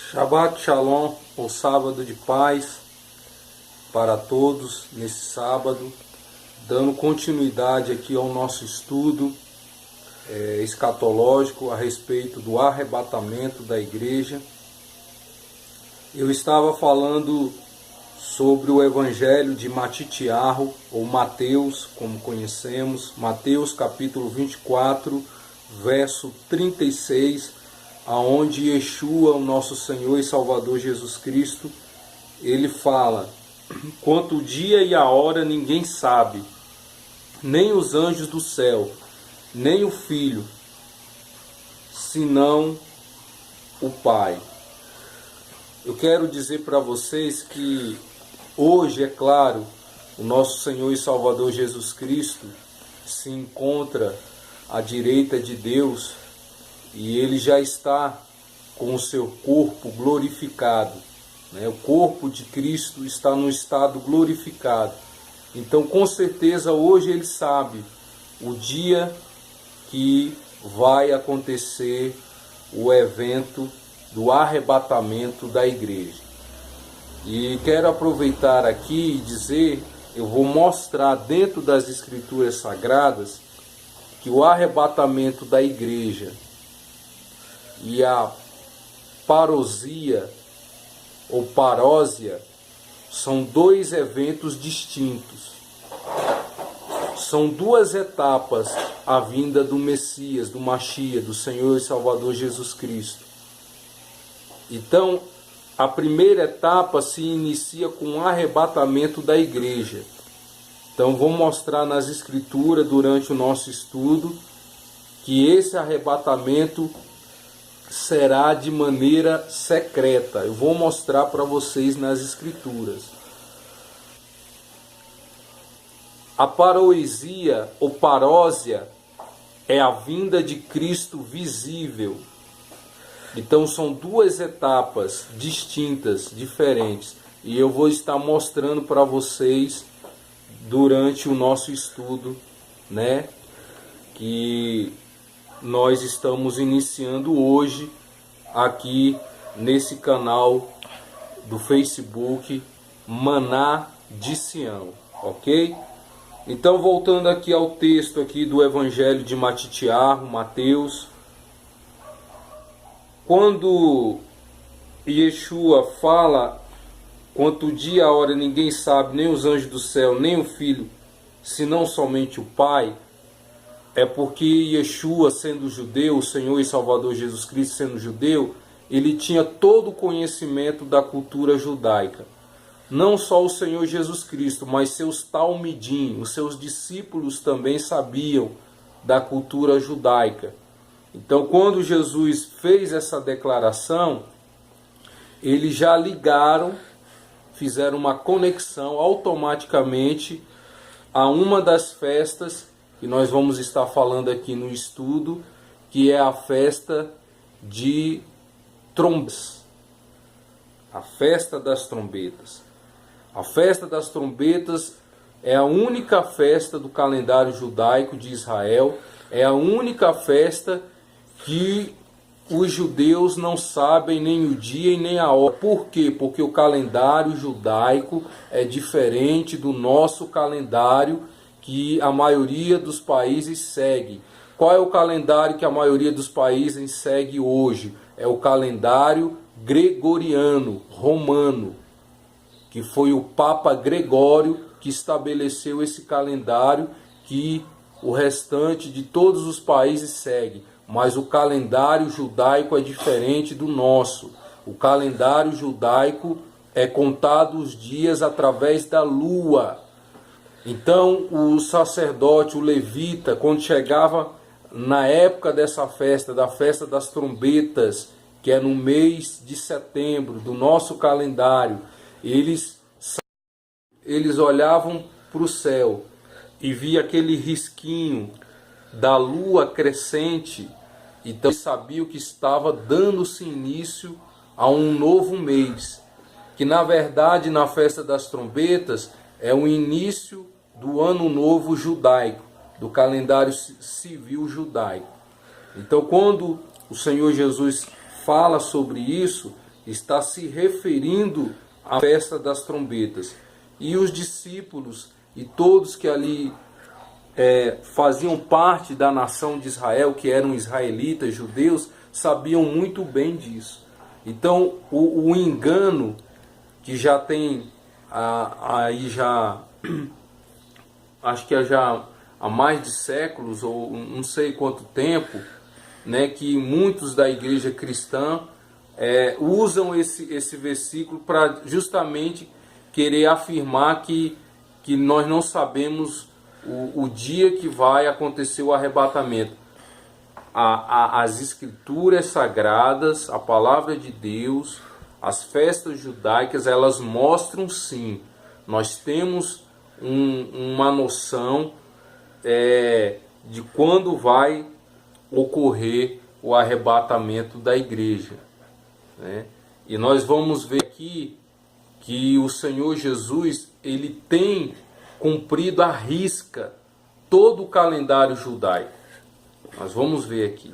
Shabbat Shalom, ou sábado de paz para todos nesse sábado, dando continuidade aqui ao nosso estudo escatológico a respeito do arrebatamento da igreja. Eu estava falando sobre o evangelho de Matitiarro, ou Mateus, como conhecemos, Mateus capítulo 24, verso 36, aonde Yeshua, o nosso Senhor e Salvador Jesus Cristo, ele fala: quanto o dia e a hora ninguém sabe, nem os anjos do céu, nem o Filho, senão o Pai. Eu quero dizer para vocês que hoje, é claro, o nosso Senhor e Salvador Jesus Cristo se encontra à direita de Deus e ele já está com o seu corpo glorificado, né? O corpo de Cristo está no estado glorificado. Então, com certeza, hoje ele sabe o dia que vai acontecer o evento do arrebatamento da igreja. E quero aproveitar aqui e dizer, eu vou mostrar dentro das Escrituras Sagradas que o arrebatamento da igreja e a parousia ou parósia são dois eventos distintos. São duas etapas a vinda do Messias, do Mashiach, do Senhor e Salvador Jesus Cristo. Então, a primeira etapa se inicia com o arrebatamento da igreja. Então, vou mostrar nas Escrituras, durante o nosso estudo, que esse arrebatamento será de maneira secreta. Eu vou mostrar para vocês nas Escrituras. A parousia ou parósia é a vinda de Cristo visível. Então são duas etapas distintas, diferentes. E eu vou estar mostrando para vocês durante o nosso estudo, né? Que nós estamos iniciando hoje aqui nesse canal do Facebook Maná de Sião, ok? Então, voltando aqui ao texto aqui do Evangelho de Matitiarro, Mateus, quando Yeshua fala, quanto o dia e a hora ninguém sabe, nem os anjos do céu, nem o Filho, senão somente o Pai, é porque Yeshua, sendo judeu, o Senhor e Salvador Jesus Cristo sendo judeu, ele tinha todo o conhecimento da cultura judaica. Não só o Senhor Jesus Cristo, mas seus talmidim, os seus discípulos também sabiam da cultura judaica. Então, quando Jesus fez essa declaração, eles já ligaram, fizeram uma conexão automaticamente a uma das festas que nós vamos estar falando aqui no estudo, que é a festa de trombetas. A festa das trombetas. A festa das trombetas é a única festa do calendário judaico de Israel, é a única festa que os judeus não sabem nem o dia e nem a hora. Por quê? Porque o calendário judaico é diferente do nosso calendário que a maioria dos países segue. Qual é o calendário que a maioria dos países segue hoje? É o calendário gregoriano, romano, que foi o Papa Gregório que estabeleceu esse calendário que o restante de todos os países segue. Mas o calendário judaico é diferente do nosso. O calendário judaico é contado os dias através da lua. Então o sacerdote, o levita, quando chegava na época dessa festa, da festa das trombetas, que é no mês de setembro do nosso calendário, eles olhavam para o céu e via aquele risquinho da lua crescente, então eles sabiam que estava dando-se início a um novo mês, que na verdade na festa das trombetas é o início do ano novo judaico, do calendário civil judaico. Então, quando o Senhor Jesus fala sobre isso, está se referindo à festa das trombetas. E os discípulos e todos que ali faziam parte da nação de Israel, que eram israelitas, judeus, sabiam muito bem disso. Então o engano que já tem aí já acho que já há mais de séculos, ou não sei quanto tempo, né, que muitos da igreja cristã usam esse versículo para justamente querer afirmar que nós não sabemos o dia que vai acontecer o arrebatamento. As escrituras sagradas, a palavra de Deus, as festas judaicas, elas mostram sim, nós temos uma noção de quando vai ocorrer o arrebatamento da igreja, né? E nós vamos ver aqui que o Senhor Jesus, ele tem cumprido à risca todo o calendário judaico. Nós vamos ver aqui,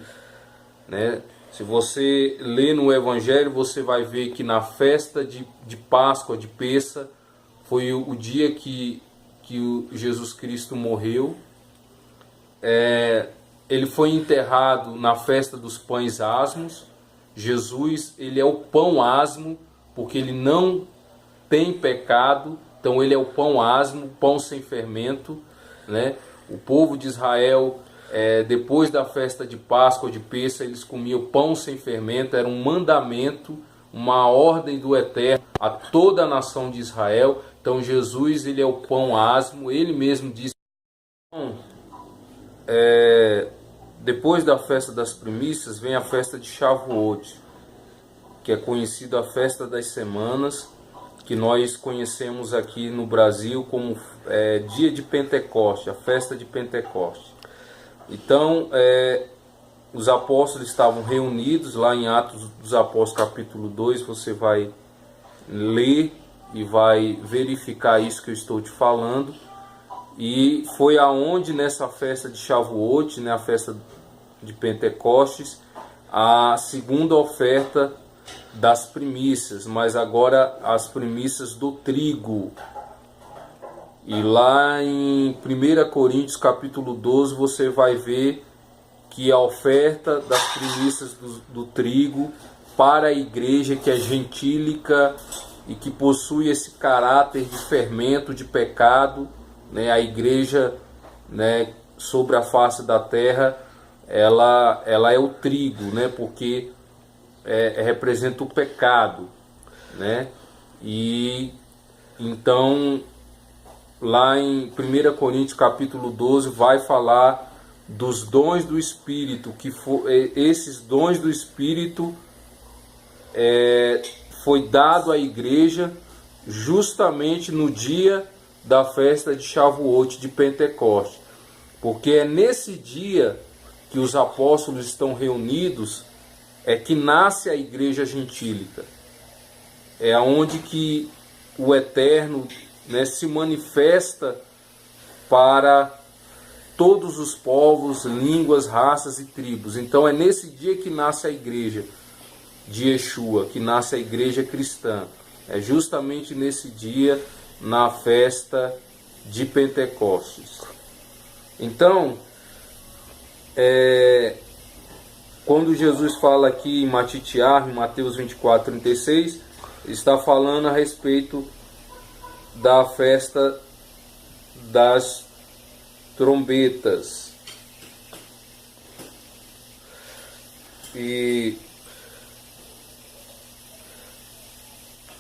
né? Se você ler no Evangelho, você vai ver que na festa de Páscoa, de Pêssar, foi o dia que o Jesus Cristo morreu. Ele foi enterrado na festa dos pães asmos. Jesus, ele é o pão asmo, porque ele não tem pecado, então ele é o pão asmo, pão sem fermento, né? O povo de Israel, depois da festa de Páscoa, de Pêssar, eles comiam pão sem fermento, era um mandamento, uma ordem do Eterno a toda a nação de Israel. Então Jesus, ele é o pão asmo, ele mesmo disse. Depois da festa das primícias vem a festa de Shavuot, que é conhecida a festa das semanas, que nós conhecemos aqui no Brasil como dia de Pentecoste, a festa de Pentecoste. Então, os apóstolos estavam reunidos lá em Atos dos Apóstolos capítulo 2, você vai ler e vai verificar isso que eu estou te falando. E foi aonde nessa festa de Shavuot, né, a festa de Pentecostes, a segunda oferta das primícias, mas agora as primícias do trigo. E lá em 1 Coríntios capítulo 12 você vai ver que a oferta das primícias do trigo para a igreja que é gentílica e que possui esse caráter de fermento, de pecado, né, a igreja, né, sobre a face da terra, ela é o trigo, né, porque representa o pecado, né? E então lá em 1 Coríntios capítulo 12 vai falar dos dons do Espírito, que esses dons do Espírito foi dado à igreja justamente no dia da festa de Shavuot, de Pentecoste, porque é nesse dia que os apóstolos estão reunidos, que nasce a igreja gentílica, é onde que o Eterno, né, se manifesta para todos os povos, línguas, raças e tribos. Então é nesse dia que nasce a igreja de Yeshua, que nasce a igreja cristã. É justamente nesse dia, na festa de Pentecostes. Então, quando Jesus fala aqui em Matitiar, em Mateus 24:36, está falando a respeito da festa das trombetas. E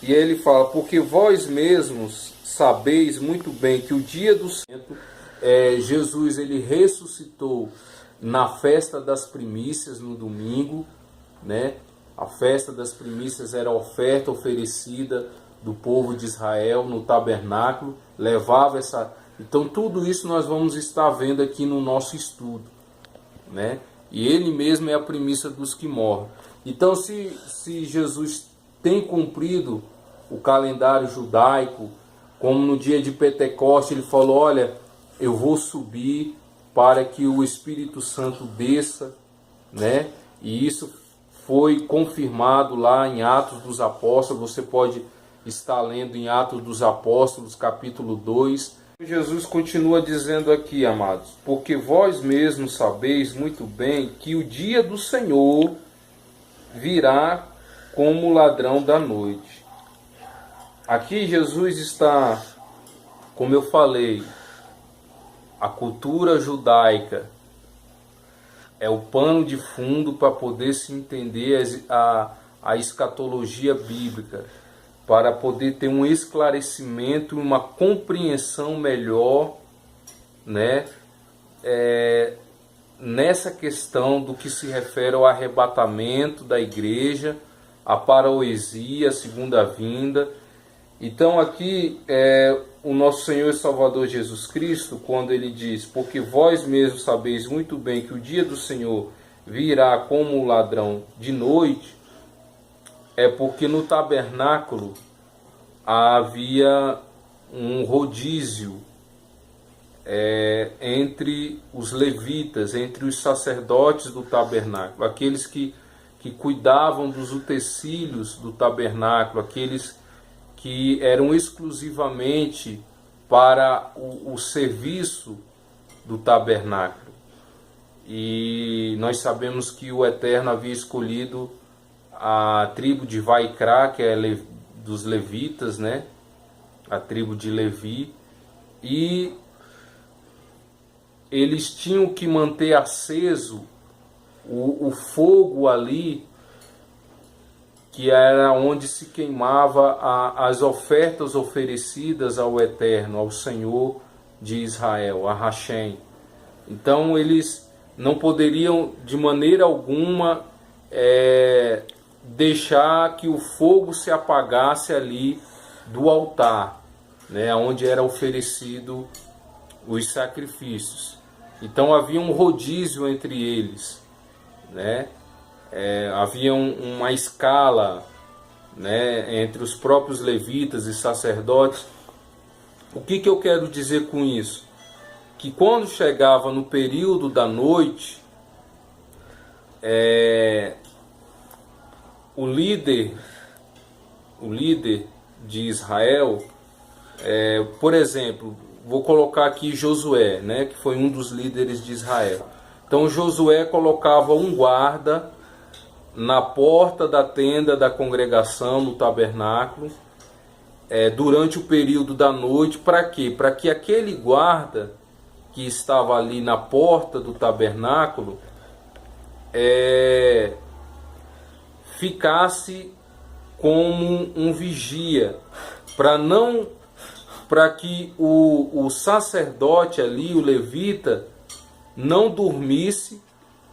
ele fala: porque vós mesmos sabeis muito bem que o dia do Senhor, Jesus, ele ressuscitou na festa das primícias, no domingo, né? A festa das primícias era a oferta oferecida do povo de Israel no tabernáculo, levava essa... Então tudo isso nós vamos estar vendo aqui no nosso estudo, né? E ele mesmo é a primícia dos que morrem. Então se Jesus tem cumprido o calendário judaico, como no dia de Pentecoste ele falou: olha, eu vou subir para que o Espírito Santo desça, né? E isso foi confirmado lá em Atos dos Apóstolos. Você pode estar lendo em Atos dos Apóstolos, capítulo 2. Jesus continua dizendo aqui, amados: porque vós mesmos sabeis muito bem que o dia do Senhor virá como ladrão da noite. Aqui Jesus está, como eu falei, a cultura judaica é o pano de fundo para poder se entender a escatologia bíblica, para poder ter um esclarecimento e uma compreensão melhor, né, nessa questão do que se refere ao arrebatamento da igreja, a parousia, a segunda vinda. Então aqui o nosso Senhor e Salvador Jesus Cristo, quando ele diz: porque vós mesmos sabeis muito bem que o dia do Senhor virá como um ladrão de noite, é porque no tabernáculo havia um rodízio entre os levitas, entre os sacerdotes do tabernáculo, aqueles que cuidavam dos utensílios do tabernáculo, aqueles que eram exclusivamente para o serviço do tabernáculo. E nós sabemos que o Eterno havia escolhido a tribo de Vaikra, que é dos levitas, né? A tribo de Levi, e eles tinham que manter aceso o fogo ali, que era onde se queimava as ofertas oferecidas ao Eterno, ao Senhor de Israel, a Hashem. Então eles não poderiam de maneira alguma deixar que o fogo se apagasse ali do altar, né, onde era oferecido os sacrifícios. Então havia um rodízio entre eles, né? Havia uma escala, né, entre os próprios levitas e sacerdotes. O que eu quero dizer com isso? Que quando chegava no período da noite, o líder de Israel, por exemplo, vou colocar aqui Josué, né, que foi um dos líderes de Israel. Então Josué colocava um guarda na porta da tenda da congregação, no tabernáculo, durante o período da noite. Para quê? Para que aquele guarda que estava ali na porta do tabernáculo ficasse como um vigia, para que o sacerdote ali, o levita, não dormisse,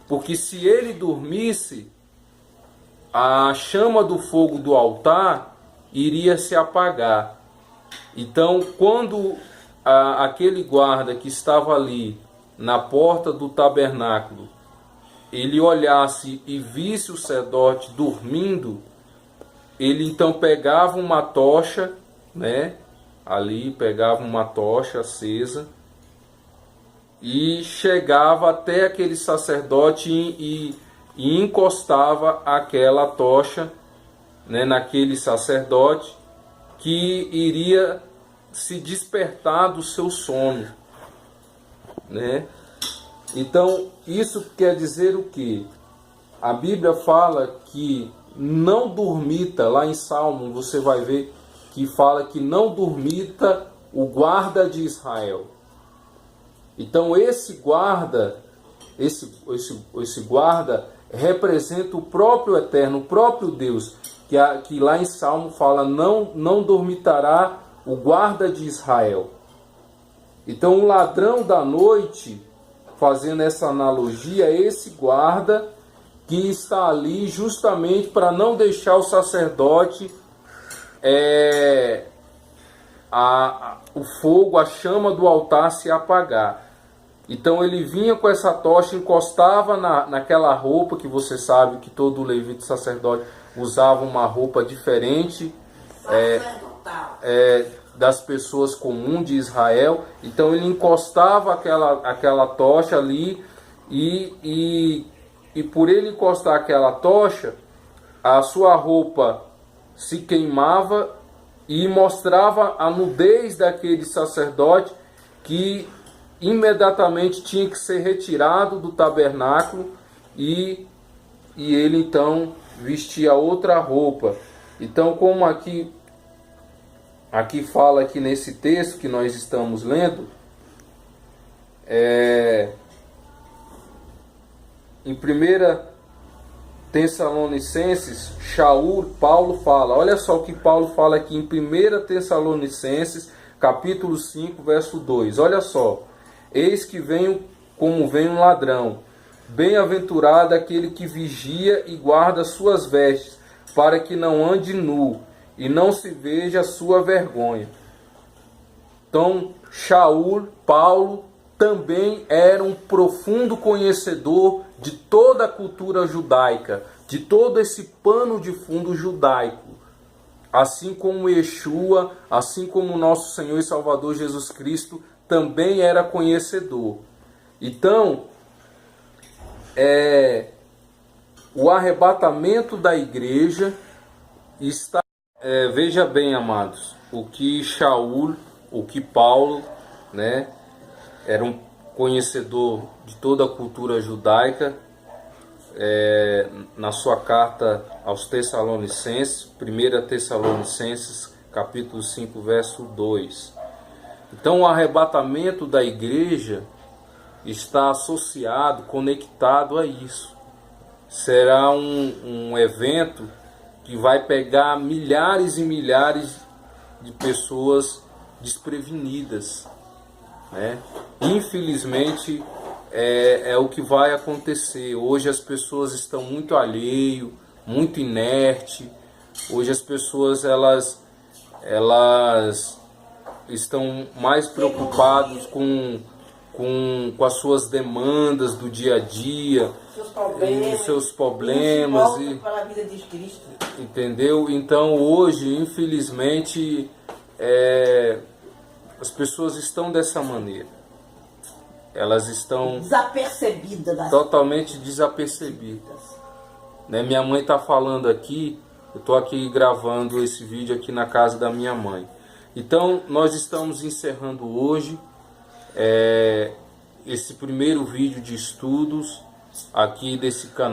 porque se ele dormisse, a chama do fogo do altar iria se apagar. Então, quando aquele guarda que estava ali na porta do tabernáculo, ele olhasse e visse o sacerdote dormindo, ele então pegava uma tocha, né? Ali pegava uma tocha acesa e chegava até aquele sacerdote e encostava aquela tocha, né, naquele sacerdote, que iria se despertar do seu sono, né? Então isso quer dizer o quê? A Bíblia fala que não dormita, lá em Salmo você vai ver que fala que não dormita o guarda de Israel. Então esse guarda, esse guarda representa o próprio Eterno, o próprio Deus, que lá em Salmo fala: não dormitará o guarda de Israel. Então o ladrão da noite, fazendo essa analogia, é esse guarda que está ali justamente para não deixar o sacerdote, o fogo, a chama do altar se apagar. Então ele vinha com essa tocha, encostava naquela roupa, que você sabe que todo levita sacerdote usava uma roupa diferente das pessoas comuns de Israel. Então ele encostava aquela tocha ali e e por ele encostar aquela tocha, a sua roupa se queimava e mostrava a nudez daquele sacerdote, que imediatamente tinha que ser retirado do tabernáculo e ele então vestia outra roupa. Então, como aqui fala aqui nesse texto que nós estamos lendo, em 1 Tessalonicenses, Paulo fala, olha só o que Paulo fala aqui em 1 Tessalonicenses, capítulo 5, verso 2, olha só: eis que venho como vem um ladrão, bem-aventurado aquele que vigia e guarda suas vestes, para que não ande nu, e não se veja a sua vergonha. Então, Paulo, também era um profundo conhecedor de toda a cultura judaica, de todo esse pano de fundo judaico. Assim como Yeshua, assim como nosso Senhor e Salvador Jesus Cristo, também era conhecedor. Então, o arrebatamento da igreja está... veja bem, amados, o que Paulo, né, era um conhecedor de toda a cultura judaica, na sua carta aos Tessalonicenses, 1 Tessalonicenses, capítulo 5, verso 2. Então, o arrebatamento da igreja está associado, conectado a isso. Será um evento que vai pegar milhares e milhares de pessoas desprevenidas, né? Infelizmente é o que vai acontecer. Hoje as pessoas estão muito alheio, muito inerte. Hoje as pessoas elas estão mais preocupadas com as suas demandas do dia a dia, os seus problemas e para a vida de Cristo. Entendeu? Então hoje, infelizmente, as pessoas estão dessa maneira. Elas estão desapercebidas, totalmente desapercebidas. Né? Minha mãe está falando aqui, eu estou aqui gravando esse vídeo aqui na casa da minha mãe. Então nós estamos encerrando hoje esse primeiro vídeo de estudos aqui desse canal.